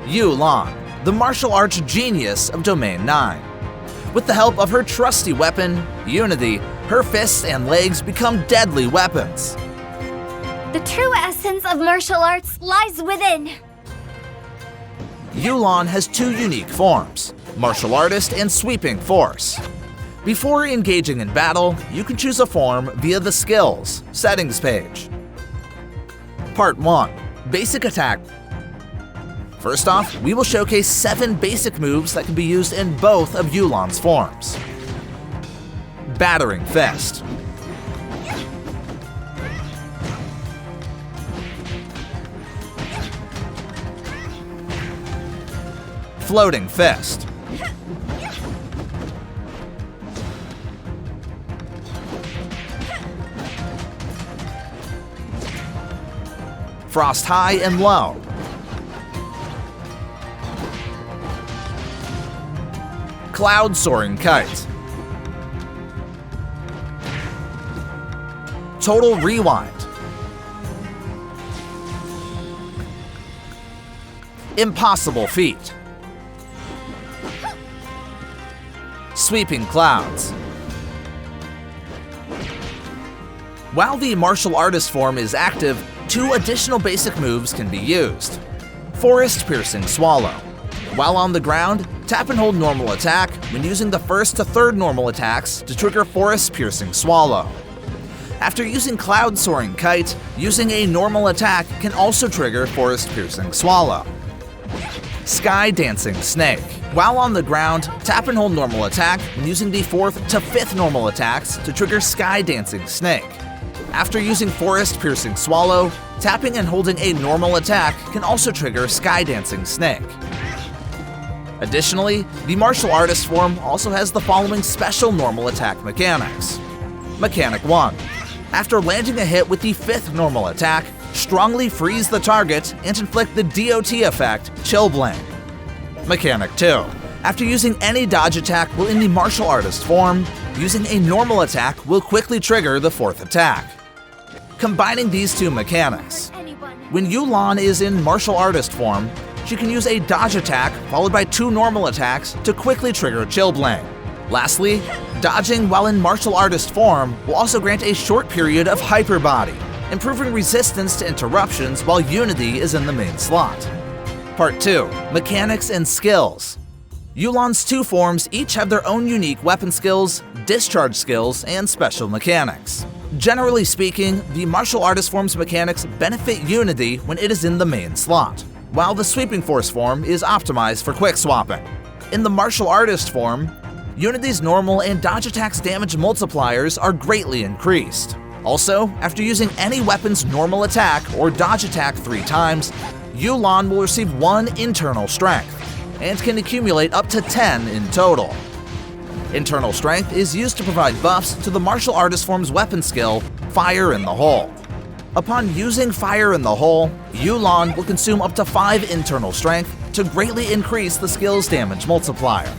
Yulan, the martial arts genius of Domain 9. With the help of her trusty weapon, Unity, her fists and legs become deadly weapons. The true essence of martial arts lies within. Yulan has two unique forms, martial artist and sweeping force. Before engaging in battle, you can choose a form via the Skills settings page. Part 1. Basic Attack. First off, we will showcase 7 basic moves that can be used in both of Yulan's forms. Battering Fist. Floating Fist. Frost High and Low. Cloud Soaring Kite. Total Rewind. Impossible Feat. Sweeping Clouds. While the martial artist form is active, 2 additional basic moves can be used. Forest Piercing Swallow. While on the ground, tap and hold normal attack when using the first to third normal attacks to trigger Forest Piercing Swallow. After using Cloud Soaring Kite, using a normal attack can also trigger Forest Piercing Swallow. Sky Dancing Snake. While on the ground, tap and hold normal attack when using the 4th to 5th normal attacks to trigger Sky Dancing Snake. After using Forest Piercing Swallow, tapping and holding a normal attack can also trigger Sky Dancing Snake. Additionally, the martial artist form also has the following special normal attack mechanics. Mechanic 1. After landing a hit with the 5th normal attack, strongly freeze the target and inflict the DOT effect, Chillblain. Mechanic 2. After using any dodge attack while in the martial artist form, using a normal attack will quickly trigger the 4th attack. Combining these 2 mechanics, when Yulan is in martial artist form, she can use a dodge attack followed by 2 normal attacks to quickly trigger Chillblain. Lastly, dodging while in martial artist form will also grant a short period of Hyper Body, improving resistance to interruptions while Unity is in the main slot. Part 2. Mechanics and Skills. Yulan's 2 forms each have their own unique weapon skills, discharge skills, and special mechanics. Generally speaking, the martial artist form's mechanics benefit Unity when it is in the main slot, while the Sweeping Force form is optimized for quick swapping. In the martial artist form, Unity's normal and dodge attacks damage multipliers are greatly increased. Also, after using any weapon's normal attack or dodge attack 3 times, Yulan will receive 1 internal strength, and can accumulate up to 10 in total. Internal strength is used to provide buffs to the martial artist form's weapon skill, Fire in the Hole. Upon using Fire in the Hole, Yulan will consume up to 5 internal strength to greatly increase the skill's damage multiplier.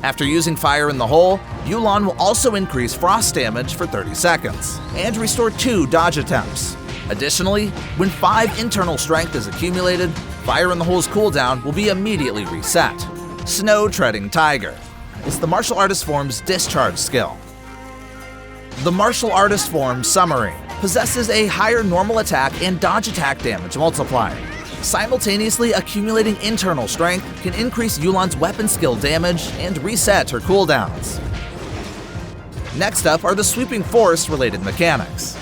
After using Fire in the Hole, Yulan will also increase frost damage for 30 seconds, and restore 2 dodge attempts. Additionally, when 5 internal strength is accumulated, Fire in the Hole's cooldown will be immediately reset. Snow Treading Tiger is the martial artist form's discharge skill. The martial artist form Summary possesses a higher normal attack and dodge attack damage multiplier. Simultaneously accumulating internal strength can increase Yulan's weapon skill damage and reset her cooldowns. Next up are the Sweeping Force related mechanics.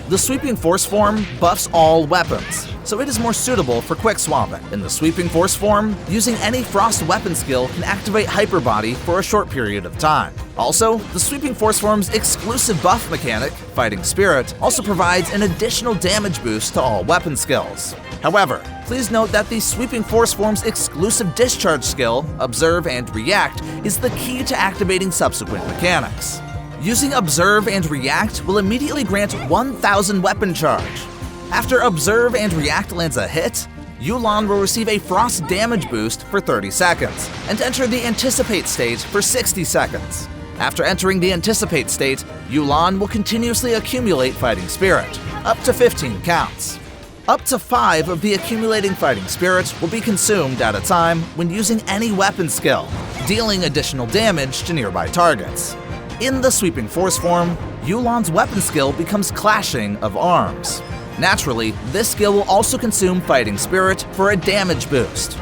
The Sweeping Force form buffs all weapons, so it is more suitable for quick swapping. In the Sweeping Force form, using any Frost weapon skill can activate Hyper Body for a short period of time. Also, the Sweeping Force form's exclusive buff mechanic, Fighting Spirit, also provides an additional damage boost to all weapon skills. However, please note that the Sweeping Force form's exclusive discharge skill, Observe and React, is the key to activating subsequent mechanics. Using Observe and React will immediately grant 1,000 weapon charge. After Observe and React lands a hit, Yulan will receive a Frost damage boost for 30 seconds, and enter the Anticipate state for 60 seconds. After entering the Anticipate state, Yulan will continuously accumulate Fighting Spirit, up to 15 counts. Up to 5 of the accumulating fighting spirit will be consumed at a time when using any weapon skill, dealing additional damage to nearby targets. In the sweeping force form, Yulan's weapon skill becomes clashing of arms. Naturally, this skill will also consume fighting spirit for a damage boost.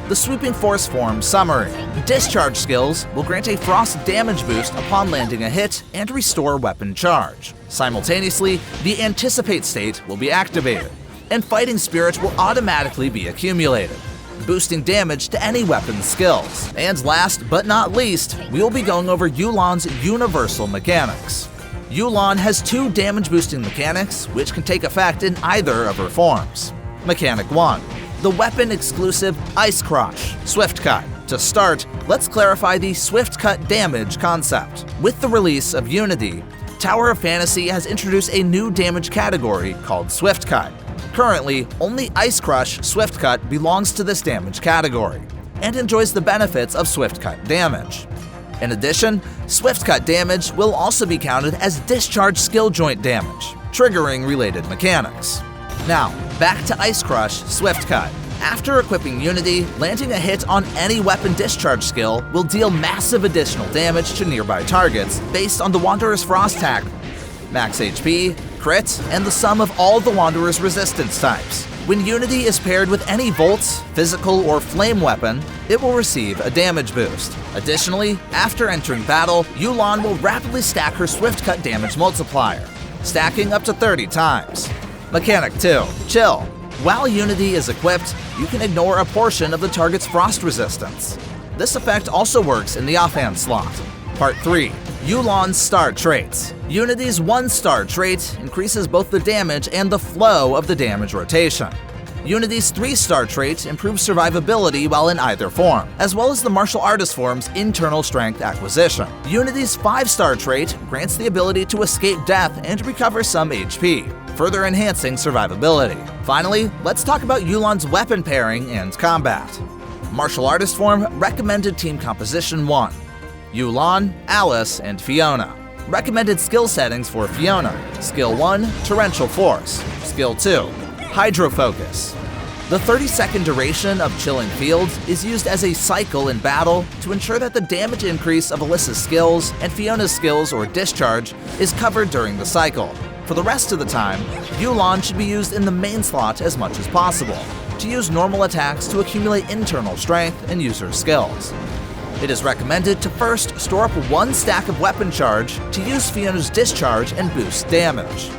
The sweeping force form summary. Discharge skills will grant a frost damage boost upon landing a hit and restore weapon charge. Simultaneously, the anticipate state will be activated, and fighting spirit will automatically be accumulated, boosting damage to any weapon skills. And last but not least, we will be going over Yulan's universal mechanics. Yulan has 2 damage boosting mechanics which can take effect in either of her forms. Mechanic 1. The weapon exclusive Ice Crush, Swift Cut. To start, let's clarify the Swift Cut damage concept. With the release of Unity, Tower of Fantasy has introduced a new damage category called Swift Cut. Currently, only Ice Crush Swift Cut belongs to this damage category, and enjoys the benefits of Swift Cut damage. In addition, Swift Cut damage will also be counted as Discharge Skill Joint damage, triggering related mechanics. Now, back to Ice Crush Swift Cut. After equipping Unity, landing a hit on any weapon discharge skill will deal massive additional damage to nearby targets based on the Wanderer's Frost tag, max HP, crit, and the sum of all the Wanderer's resistance types. When Unity is paired with any Volts, physical, or flame weapon, it will receive a damage boost. Additionally, after entering battle, Yulan will rapidly stack her Swift Cut damage multiplier, stacking up to 30 times. Mechanic 2. Chill. While Unity is equipped, you can ignore a portion of the target's frost resistance. This effect also works in the offhand slot. Part 3. Yulan's Star Traits. Unity's 1-star trait increases both the damage and the flow of the damage rotation. Unity's 3-star trait improves survivability while in either form, as well as the martial artist form's internal strength acquisition. Unity's 5-star trait grants the ability to escape death and recover some HP, further enhancing survivability. Finally, let's talk about Yulan's weapon pairing and combat. Martial artist form recommended team composition 1. Yulan, Alice, and Fiona. Recommended skill settings for Fiona. Skill 1, Torrential Force. Skill 2, Hydro Focus. The 30-second duration of Chilling Fields is used as a cycle in battle to ensure that the damage increase of Alyssa's skills and Fiona's skills or discharge is covered during the cycle. For the rest of the time, Yulan should be used in the main slot as much as possible, to use normal attacks to accumulate internal strength and use her skills. It is recommended to first store up 1 stack of weapon charge to use Fiona's discharge and boost damage.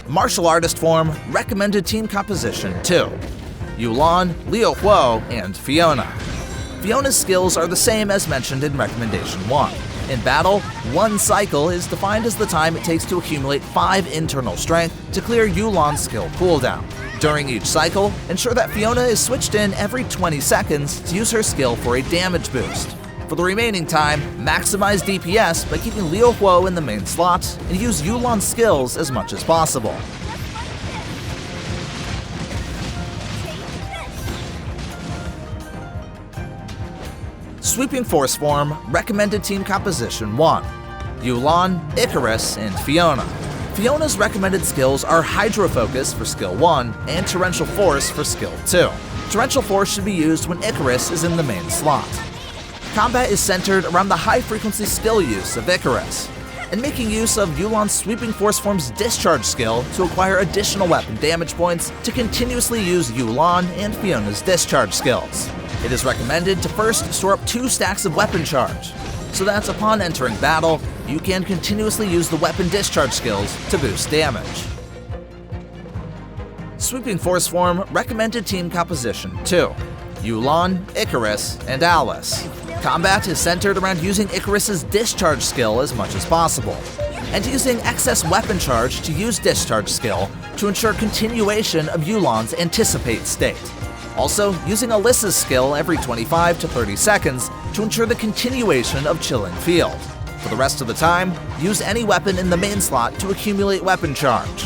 Martial artist form recommended team composition 2. Yulan, Liu Huo, and Fiona. Fiona's skills are the same as mentioned in recommendation 1. In battle, 1 cycle is defined as the time it takes to accumulate 5 internal strength to clear Yulan's skill cooldown. During each cycle, ensure that Fiona is switched in every 20 seconds to use her skill for a damage boost. For the remaining time, maximize DPS by keeping Liu Huo in the main slot and use Yulan's skills as much as possible. Sweeping Force form recommended team composition 1. Yulan, Icarus, and Fiona. Fiona's recommended skills are Hydro Focus for skill 1 and Torrential Force for skill 2. Torrential Force should be used when Icarus is in the main slot. Combat is centered around the high-frequency skill use of Icarus, and making use of Yulan's Sweeping Force form's discharge skill to acquire additional weapon damage points to continuously use Yulan and Fiona's discharge skills. It is recommended to first store up 2 stacks of weapon charge, so that upon entering battle, you can continuously use the weapon discharge skills to boost damage. Sweeping Force form recommended team composition 2. Yulan, Icarus, and Alice. Combat is centered around using Icarus's discharge skill as much as possible, and using excess weapon charge to use discharge skill to ensure continuation of Yulan's anticipate state. Also, using Alyssa's skill every 25 to 30 seconds to ensure the continuation of Chilling Field. For the rest of the time, use any weapon in the main slot to accumulate weapon charge.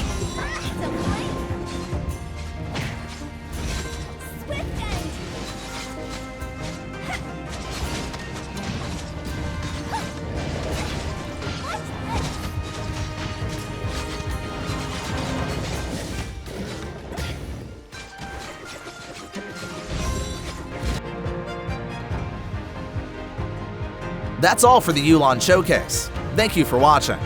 That's all for the Yulon Showcase. Thank you for watching.